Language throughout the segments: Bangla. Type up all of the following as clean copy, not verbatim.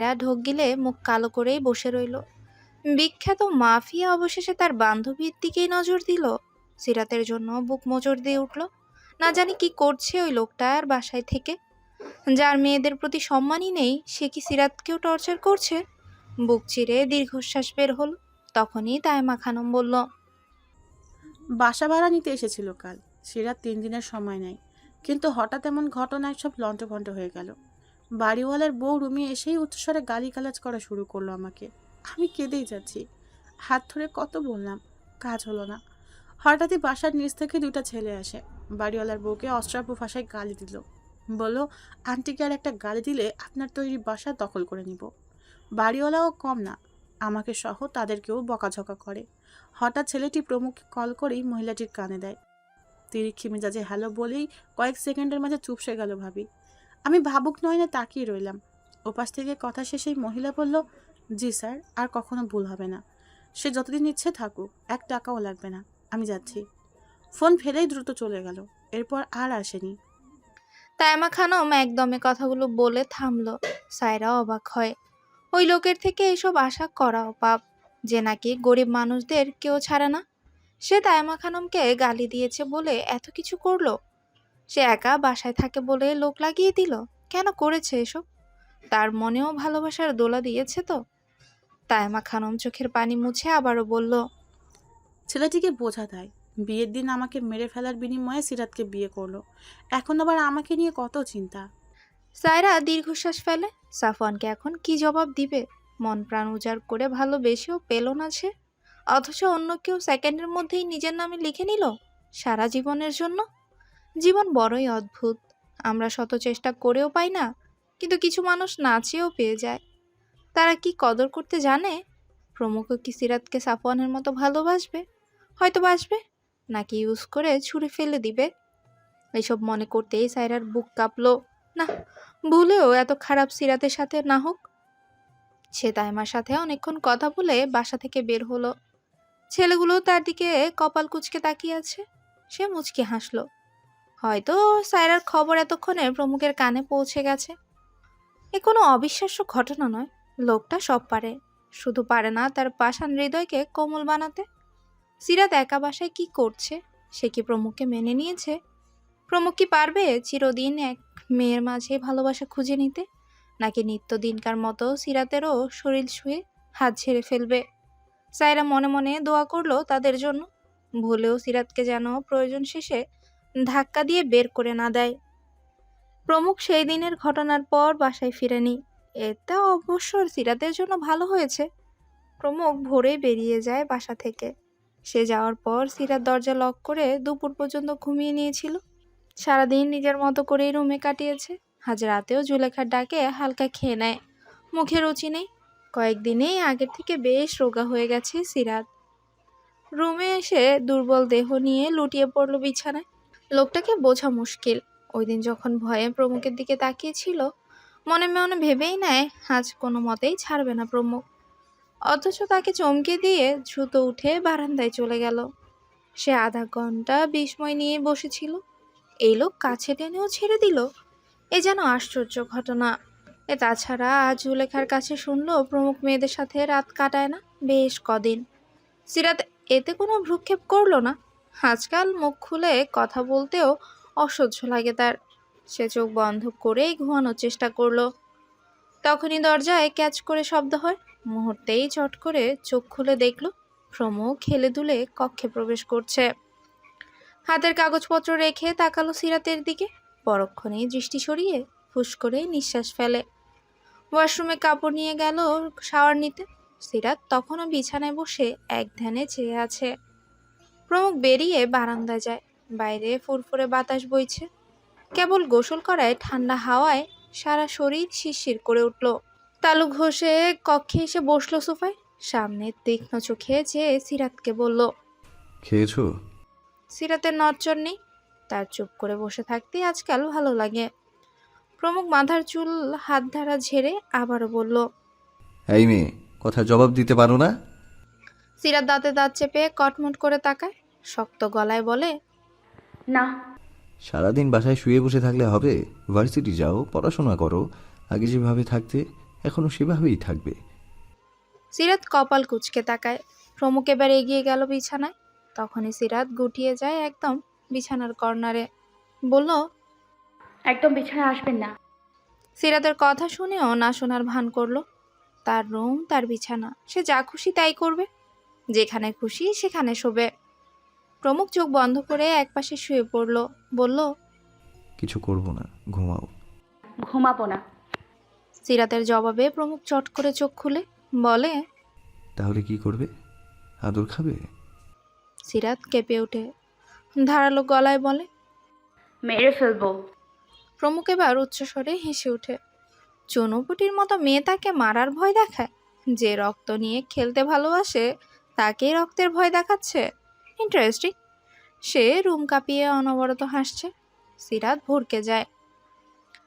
এরা ঢোক গিলে মুখ কালো করেই বসে রইল। বিখ্যাত মাফিয়া অবশেষে তার বান্ধবীর দিকেই নজর দিল। সিরাতের জন্য বুক মোচড় দিয়ে উঠল। না জানি কি করছে ওই লোকটার বাসায় থেকে। যার মেয়েদের প্রতি সম্মানই নেই, সে কি সিরাতকেও টর্চার করছে? বুক চিরে দীর্ঘশ্বাস বের হল। তখনই তাইমা খানম বলল, বাসা ভাড়া নিতে এসেছিল কাল। সিরাত 3 দিনের সময় নেয়, কিন্তু হঠাৎ এমন ঘটনায় সব লন্ডভন্ড হয়ে গেল। বাড়িওয়ালার বউ রুমে এসেই উচ্চস্বরে গালিগালাজ করা শুরু করলো আমাকে। আমি কেঁদেই যাচ্ছি। হাত ধরে কত বললাম, কাজ হলো না। হঠাৎই বাসার নিচ থেকে 2টা ছেলে আসে। বাড়িওয়ালার বউকে অশ্রাব্য ভাষায় গালি দিল। বলল, আন্টিকে আর একটা গালি দিলে আপনার তৈরি বাসা দখল করে নিব। বাড়িওয়ালাও কম না, আমাকে সহ তাদেরকেও বকাঝকা করে। হঠাৎ ছেলেটি প্রমুখকে কল করেই মহিলাটির কানে দেয়। তিরিক্ষি মেজাজে হ্যালো বলেই কয়েক সেকেন্ডের মাঝে চুপসে গেল ভাবি। আমি ভাবুক নয় না তাকিয়ে রইলাম। ওপাশ থেকে কথা শেষেই মহিলা বলল, জি স্যার, আর কখনো ভুল হবে না। সে যতদিন ইচ্ছে থাকুক, 1 টাকাও লাগবে না। আমি যাচ্ছি। ফোন ফেলেই দ্রুত চলে গেল। এরপর আর আসেনি। তাইমা খানম একদমে কথাগুলো বলে থামলো। সায়রা অবাক হয়। ওই লোকের থেকে এসব আশা করাও পাপ, যে নাকি গরিব মানুষদের কেউ ছাড়ে না। সে তাইমা খানমকে গালি দিয়েছে বলে এত কিছু করলো? সে একা বাসায় থাকে বলে লোক লাগিয়ে দিল? কেন করেছে এসব? তার মনেও ভালোবাসার দোলা দিয়েছে তো? তাইমা খানম চোখের পানি মুছে আবারও বলল, ছেলেটিকে বোঝা দেয়। বিয়ের দিন আমাকে মেরে ফেলার বিনিময়ে সিরাতকে বিয়ে করলো। এখন আবার আমাকে নিয়ে কত চিন্তা। সায়রা দীর্ঘশ্বাস ফেলে। সাফওয়ানকে এখন কি জবাব দিবে? মন প্রাণ উজাড় করে ভালোবেসেও পেল না সে, অথচ অন্য কেউ সেকেন্ডের মধ্যেই নিজের নামে লিখে নিল সারা জীবনের জন্য। জীবন বড়ই অদ্ভুত। আমরা শত চেষ্টা করেও পাই না, কিন্তু কিছু মানুষ না চেয়েও পেয়ে যায়। তারা কি কদর করতে জানে? প্রমুখ কি সিরাতকে সাফওয়ানের মতো ভালোবাসবে? হয়তো বাসবে, নাকি ইউজ করে ছুঁড়ে ফেলে দিবে? এসব মনে করতেই সায়রার বুক কাঁপলো। না, ভুলেও এত খারাপ সিরাতের সাথে না হোক। সে তাইমার সাথে অনেকক্ষণ কথা বলে বাসা থেকে বের হলো। ছেলেগুলো তার দিকে কপাল কুঁচকে তাকিয়ে আছে। সে মুচকি হাসলো। হয়তো সায়রার খবর এতক্ষণে প্রমুখের কানে পৌঁছে গেছে। এ কোনো অবিশ্বাস্য ঘটনা নয়। লোকটা সব পারে, শুধু পারে না তার পাষাণ হৃদয়কে কোমল বানাতে। সিরাত একা বাসায় কি করছে? সে কি প্রমুখকে মেনে নিয়েছে? প্রমুখ কি পারবে চিরদিন এক মেয়ের মাঝে ভালোবাসা খুঁজে নিতে? নাকি নিত্যদিনকার মতো সিরাতেরও শরীর ছুঁয়ে হাত ছেড়ে ফেলবে? সায়রা মনে মনে দোয়া করলো তাদের জন্য, ভুলেও সিরাতকে যেন প্রয়োজন শেষে ধাক্কা দিয়ে বের করে না দেয়। প্রমুখ সেই দিনের ঘটনার পর বাসায় ফিরেনি। এটা অবশ্য সিরাতের জন্য ভালো হয়েছে। প্রমুখ ভোরে বেরিয়ে যায় বাসা থেকে। সে যাওয়ার পর সিরাত দরজা লক করে দুপুর পর্যন্ত ঘুমিয়ে নিয়েছিল। সারাদিন নিজের মতো করেই রুমে কাটিয়েছে। আজ রাতেও জুলেখার ডাকে হালকা খেয়ে নেয়। মুখে রুচি নেই। কয়েকদিনেই আগের থেকে বেশ রোগা হয়ে গেছে সিরাত। রুমে এসে দুর্বল দেহ নিয়ে লুটিয়ে পড়ল বিছানায়। লোকটাকে বোঝা মুশকিল। ওই দিন যখন ভয়ে প্রমুখের দিকে তাকিয়েছিল, মনে মনে ভেবেই নেয় আজ কোনো মতেই ছাড়বে না প্রমুখ। অথচ তাকে চমকে দিয়ে দ্রুত উঠে বারান্দায় চলে গেল। সে আধা ঘন্টা বিস্ময় নিয়ে বসেছিল। এই লোক কাছে টেনেও ছেড়ে দিল। এ যেন আশ্চর্য ঘটনা। তাছাড়া আজ জুলেখার কাছে শুনলো প্রমুখ মেয়েদের সাথে রাত কাটায় না বেশ কদিন। সিরাত এতে কোনো ভ্রুক্ষেপ করলো না। আজকাল মুখ খুলে কথা বলতেও অসহ্য লাগে তার। সে চোখ বন্ধ করেই ঘুমানোর চেষ্টা করলো। তখনই দরজায় ক্যাচ করে শব্দ হয়। মুহূর্তেই চট করে চোখ খুলে দেখল প্রমুখ হেলে দুলে কক্ষে প্রবেশ করছে। হাতের কাগজপত্র রেখে তাকালো সিরাতের দিকে। পরক্ষণেই দৃষ্টি সরিয়ে ফুস করে নিঃশ্বাস ফেলে। ওয়াশরুমে কাপড় নিয়ে গেল শাওয়ার নিতে। সিরাত তখনও বিছানায় বসে এক ধ্যানে চেয়ে আছে। প্রমুখ বেরিয়ে বারান্দায় যায়। বাইরে ফুরফুরে বাতাস বইছে। কেবল গোসল করায় ঠান্ডা হাওয়ায় সারা শরীর শিরশির করে উঠল। তালু ঘষে কক্ষে এসে বসলো সোফায়। সামনে তীক্ষ্ণ চোখে চেয়ে সিরাতকে বলল, খেয়েছো? সিরাতের নড়চড় নেই। তার চুপ করে বসে থাকতেই আজকাল ভালো লাগে। প্রমুখ মাথার চুল হাত ধারা ঝেড়ে আবারও বলল, এই মেয়ে, কথা জবাব দিতে পারো না? সিরাত দাঁতে দাঁত চেপে কটমট করে তাকায়। শক্ত গলায় বলে, না। সারাদিন বাসায় শুয়ে বসে থাকলে হবে? ভার্সিটি যাও, পড়াশোনা করো। আগে যেভাবে থাকতে এখনো সেভাবেই থাকবে। সিরাত কপাল কুঁচকে তাকায়। প্রমুখ এবার এগিয়ে গেল বিছানায়। তখনই সিরাত গুটিয়ে যায় একদম বিছানার কর্নারে। বলল, একদম বিছানায় আসবেন না। সিরাতের কথা শুনেও না শোনার ভান করলো। তার রুম, তার বিছানা, সে যা খুশি তাই করবে, যেখানে খুশি সেখানে শোবে। প্রমুখ চোখ বন্ধ করে একপাশে শুয়ে পড়ল। বলল, কিছু করব না, ঘুমাও। ঘুমাবো না। সিরাতের জবাবে প্রমুখ চট করে চোখ খুলে বলে, তাহলে কি করবে? আদর খাবে? সিরাত কেঁপে ওঠে, ধারালো গলায় বলে। মেরে ফেলবো। প্রমুখ এবার উচ্চস্বরে হেসে ওঠে। চুনোপুটির মতো মেয়ে তাকে মারার ভয় দেখায়? যে রক্ত নিয়ে খেলতে ভালোবাসে তাকেই রক্তের ভয় দেখাচ্ছে। ইন্টারেস্টিং। সে রুম কাঁপিয়ে অনবরত হাসছে। সিরাত ভরকে যায়।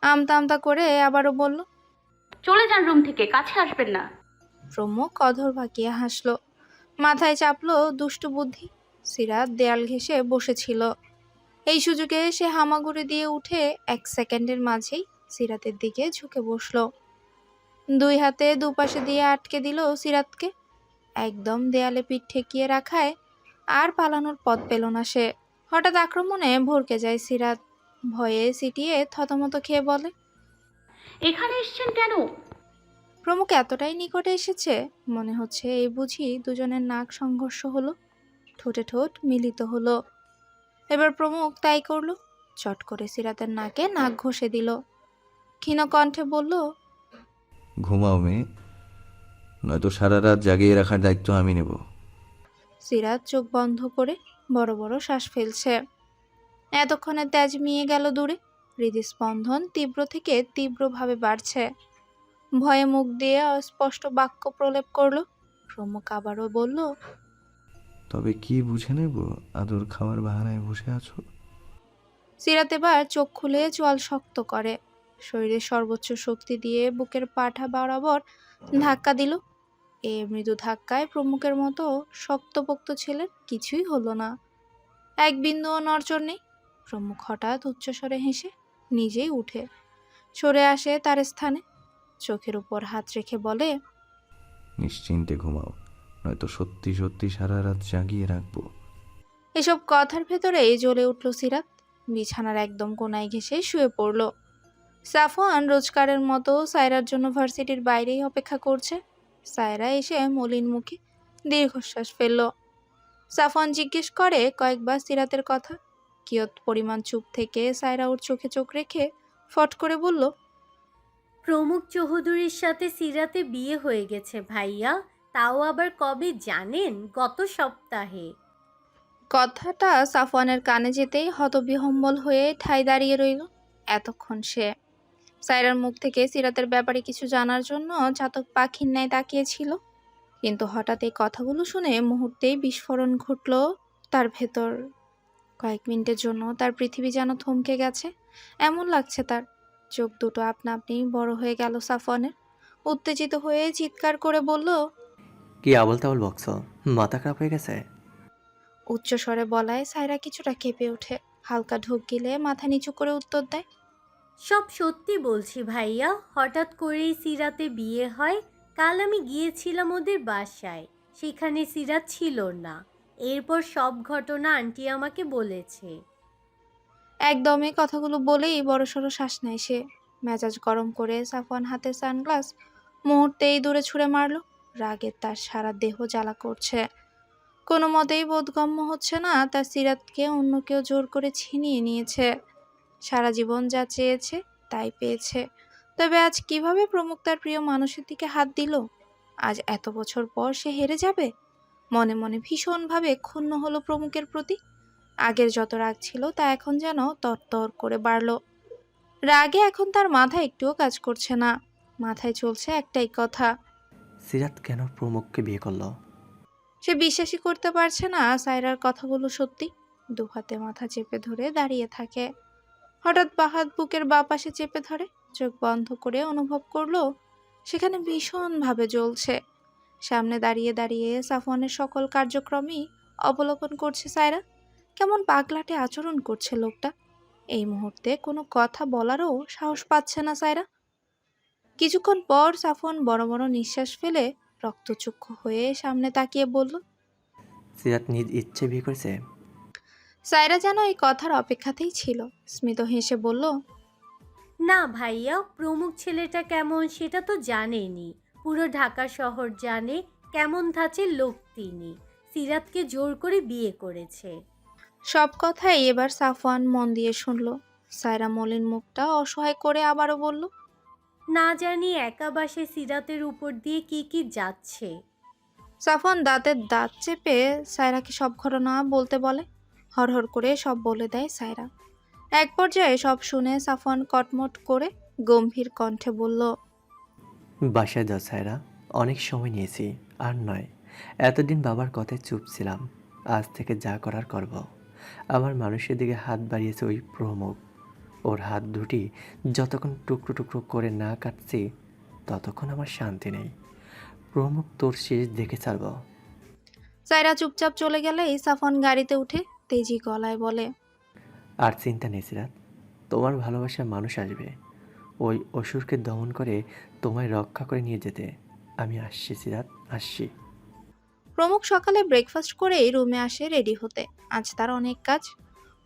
আমতা আমতা করে আবারও বলল। চলে যান রুম থেকে, কাছে আসবেন না। প্রমুখ অধর বাঁকিয়ে হাসল, মাথায় চাপলো দুষ্টু বুদ্ধি। সিরাত দেয়াল ঘেঁষে বসেছিল। এই সুযোগে সে হামাগুড়ি দিয়ে উঠে 1 সেকেন্ডের মাঝেই সিরাতের দিকে ঝুঁকে বসলো। 2 হাতে দুপাশে দিয়ে আটকে দিল সিরাতকে। একদম দেয়ালে পিঠ ঠেকিয়ে রাখায় আর পালানোর পথ পেল না সে। হঠাৎ আক্রমণে ভরকে যায় সিরাত। ভয়ে সিটিয়ে থতমত খেয়ে বলে, এখানে এসছেন কেন? প্রমুখ এতটাই নিকটে এসেছে, মনে হচ্ছে এই বুঝি দুজনের নাক সংঘর্ষ হলো, ঠোঁটে ঠোঁট মিলিত হলো। এবার প্রমুখ তাই করলো, চট করে সিরাতের নাকে নাক ঘষে দিল। ক্ষীণ কণ্ঠে বলল, ঘুমাও মেয়ে, নয়তো সারা রাত জাগিয়ে রাখার দায়িত্ব আমি নেব। সিরাত চোখ বন্ধ করে বড় বড় শ্বাস ফেলছে। এতক্ষণে তেজ মিয়ে গেল দূরে। হৃদস্পন্দন তীব্র থেকে তীব্রভাবে বাড়ছে। ভয়ে মুখ দিয়ে অস্পষ্ট বাক্য প্রলেপ করলো। প্রমুখ আবারও বলল, তবে কি বুঝে নেব আদর খাওয়ার বাহানায় বসে আছো? সিরাত এবার চোখ খুলে চোয়াল শক্ত করে। শরীরের সর্বোচ্চ শক্তি দিয়ে বুকের পাঠা বরাবর ধাক্কা দিল। এ মৃদু ধাক্কায় প্রমুখের মতো শক্তপোক্ত ছেলের কিছুই হলো না। এক বিন্দুও নড়চড় নেই। প্রমুখ হঠাৎ উচ্চস্বরে হেসে নিজেই উঠে সরে আসে তার স্থানে। চোখের উপর হাত রেখে বলে, নিশ্চিন্তে ঘুমাও, নয়তো সত্যি সত্যি সারা রাত জাগিয়ে রাখবো। এসব কথার ভেতরেই জ্বলে উঠল সিরাত। বিছানার একদম কোনায় ঘেঁষে শুয়ে পড়ল। সাফওয়ান রোজকারের মতো সায়রার জন্য ভার্সিটির বাইরেই অপেক্ষা করছে। সায়রা এসে মলিন মুখে দীর্ঘশ্বাস ফেলল। সাফওয়ান জিজ্ঞেস করে কয়েকবার সিরাতের কথা। কিয়ৎ পরিমাণ চুপ থেকে সায়রা ওর চোখে চোখ রেখে ফট করে বলল, প্রমুখ চৌধুরীর সাথে সিরাতে বিয়ে হয়ে গেছে ভাইয়া। তাও আবার কবে জানেন? গত সপ্তাহে। কথাটা সাফওয়ানের কানে যেতেই হতবিহম্বল হয়ে ঠায় দাঁড়িয়ে রইল। এতক্ষণ সে সায়রার মুখ থেকে সিরাতের ব্যাপারে কিছু জানার জন্য চাতক পাখির ন্যায় তাকিয়েছিল। কিন্তু হঠাৎ এই কথাগুলো শুনে মুহূর্তেই বিস্ফোরণ ঘটল তার ভেতর। কয়েক মিনিটের জন্য তার পৃথিবী যেন থমকে গেছে। এমন লাগছে তার। চোখ দুটো আপনা আপনি বড় হয়ে গেল সাফওয়ানের। উত্তেজিত হয়ে চিৎকার করে বলল, কি আবল তাবল বকছ? মাথা খারাপ হয়ে গেছে? উচ্চস্বরে বলায় সায়রা কিছুটা কেঁপে ওঠে। হালকা ঢোক গিলে মাথা নিচু করে উত্তর দেয়, সব সত্যি বলছি ভাইয়া, হঠাৎ করেই সিরাতে বিয়ে হয়। কাল আমি গিয়েছিলাম ওদের বাসায়, সেখানে সিরাত ছিল না। এরপর সব ঘটনা আন্টি আমাকে বলেছে। একদমই কথাগুলো বলেই বড়সড় শ্বাস নেয় সে। মেজাজ গরম করে সাফওয়ান হাতের সানগ্লাস মুহূর্তেই দূরে ছুঁড়ে মারল। রাগে তার সারা দেহ জ্বালা করছে। কোনো মতেই বোধগম্য হচ্ছে না তার সিরাতকে অন্য কেউ জোর করে ছিনিয়ে নিয়েছে। সারা জীবন যা চেয়েছে তাই পেয়েছে। তবে আজ কিভাবে প্রমুখ তার প্রিয় মানুষের দিকে হাত দিল? আজ এত বছর পর সে হেরে যাবে? মনে মনে ভীষণভাবে ক্ষুণ্ণ হলো প্রমুখের প্রতি। আগের যত রাগ ছিল তা এখন যেন তরতর করে বাড়ল। রাগে এখন তার মাথা একটুও কাজ করছে না। মাথায় চলছে একটাই কথা। সিরাত কেন প্রমুখকে বিয়ে করলো? সে বিশ্বাসই করতে পারছে না সায়রার কথাগুলো সত্যি। দুহাতে মাথা চেপে ধরে দাঁড়িয়ে থাকে। হঠাৎ বাহাত বুকের বাঁ পাশে চেপে ধরে। চোখ বন্ধ করে অনুভব করলো সেখানে ভীষণভাবে জ্বলছে। সামনে দাঁড়িয়ে দাঁড়িয়ে সাফওয়ানের সকল কার্যক্রমই অবলোকন করছে সায়রা। কেমন পাগলাটে আচরণ করছে লোকটা। এই মুহূর্তে কোনো কথা বলারও সাহস পাচ্ছে না সায়রা। কিছুক্ষণ পর সাফওয়ান বড় বড় নিঃশ্বাস ফেলে রক্তচক্ষু হয়ে সামনে তাকিয়ে বলল, সিরাত নিজ ইচ্ছে বিয়ে করেছে? সায়রা যেন এই কথার অপেক্ষাতেই ছিল। স্মিত হেসে বলল, না ভাইয়া, প্রমুখ ছেলেটা কেমন সেটা তো জানেনি। পুরো ঢাকা শহর জানে কেমন ধাঁচের লোক তিনি। সিরাতকে জোর করে বিয়ে করেছে। সব কথাই এবার সাফওয়ান মন দিয়ে শুনল। সায়রা মলিন মুখটা অসহায় করে আবারও বলল, না জানি একা বাসে সিরাতের উপর দিয়ে কি কি যাচ্ছে। সাফওয়ান দাঁতের দাঁত চেপে সায়রাকে সব ঘটনা বলতে বলে। হরহর করে সব বলে দেয় সায়রা। এক পর্যায়ে সব শুনে সাফওয়ান কটমট করে গম্ভীর কণ্ঠে বলল, বাসায় যাও সায়রা, অনেক সময় নিয়েছি। আর নয়, এতদিন বাবার কথায় চুপ ছিলাম। আজ থেকে যা করার করব। আমার মানুষের দিকে হাত বাড়িয়েছে ওই প্রমুখ। ওর হাত দুটি যতক্ষণ টুকরো টুকরো করে না কাটছি ততক্ষণ আমার শান্তি নেই। প্রমুখ তোর শেষ দেখে ছাড়ব। সায়রা চুপচাপ চলে গেলেই সাফওয়ান গাড়িতে উঠে তেজি গলায় বলে, আর চিন্তা নেই সিরাত, তোমার ভালোবাসার মানুষ আসবে ওই অসুরকে দমন করে তোমায় রক্ষা করে নিয়ে যেতে। আমি আসছি সিরাত, আসছি। প্রমুখ সকালে ব্রেকফাস্ট করেই রুমে আসে রেডি হতে। আজ তার অনেক কাজ।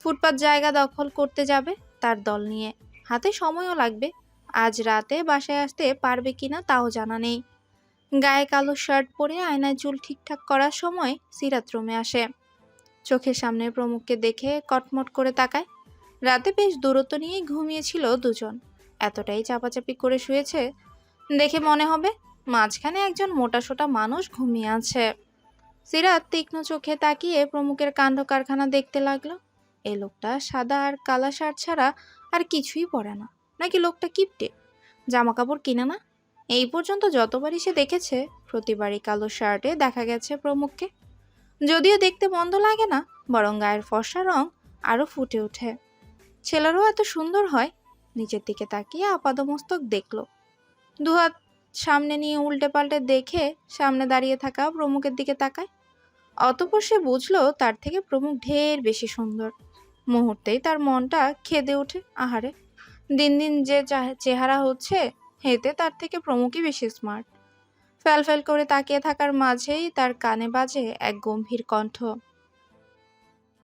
ফুটপাত জায়গা দখল করতে যাবে তার দল নিয়ে। হাতে সময়ও লাগবে। আজ রাতে বাসায় আসতে পারবে কিনা তাও জানা নেই। গায়ে কালো শার্ট পরে আয়নায় চুল ঠিকঠাক করার সময় সিরাত রুমে আসে। চোখের সামনে প্রমুখকে দেখে কটমট করে তাকায়। রাতে বেশ দূরত্ব নিয়ে ঘুমিয়েছিল দুজন। এতটাই চাপাচাপি করে শুয়েছে দেখে মনে হবে মাঝখানে একজন মোটাসোটা মানুষ ঘুমিয়ে আছে। সিরাত তীক্ষ্ণ চোখে তাকিয়ে প্রমুখের কাণ্ড কারখানা দেখতে লাগলো। এই লোকটা সাদা আর কালা শার্ট ছাড়া আর কিছুই পরে না। নাকি লোকটা কিপটে, জামা কাপড় কিনে না? এই পর্যন্ত যতবারই সে দেখেছে প্রতিবারই কালো শার্টে দেখা গেছে প্রমুখকে। যদিও দেখতে মন্দ লাগে না, বরং গায়ের ফর্সা রং আরো ফুটে ওঠে। ছেলেরাও এত সুন্দর হয়। নিচের দিকে তাকিয়ে আপাদমস্তক দেখলো। দুহাত সামনে নিয়ে উল্টে পাল্টে দেখে সামনে দাঁড়িয়ে থাকা প্রমুখের দিকে তাকায়। অতঃপর সে বুঝলো তার থেকে প্রমুখ ঢের বেশি সুন্দর। মুহূর্তেই তার মনটা খেদে ওঠে। আহারে, দিন দিন যে চেহারা হচ্ছে, এতে তার থেকে প্রমুখই বেশি স্মার্ট। ফ্যাল ফ্যাল করে তাকিয়ে থাকার মাঝেই তার কানে বাজে এক গম্ভীর কণ্ঠ,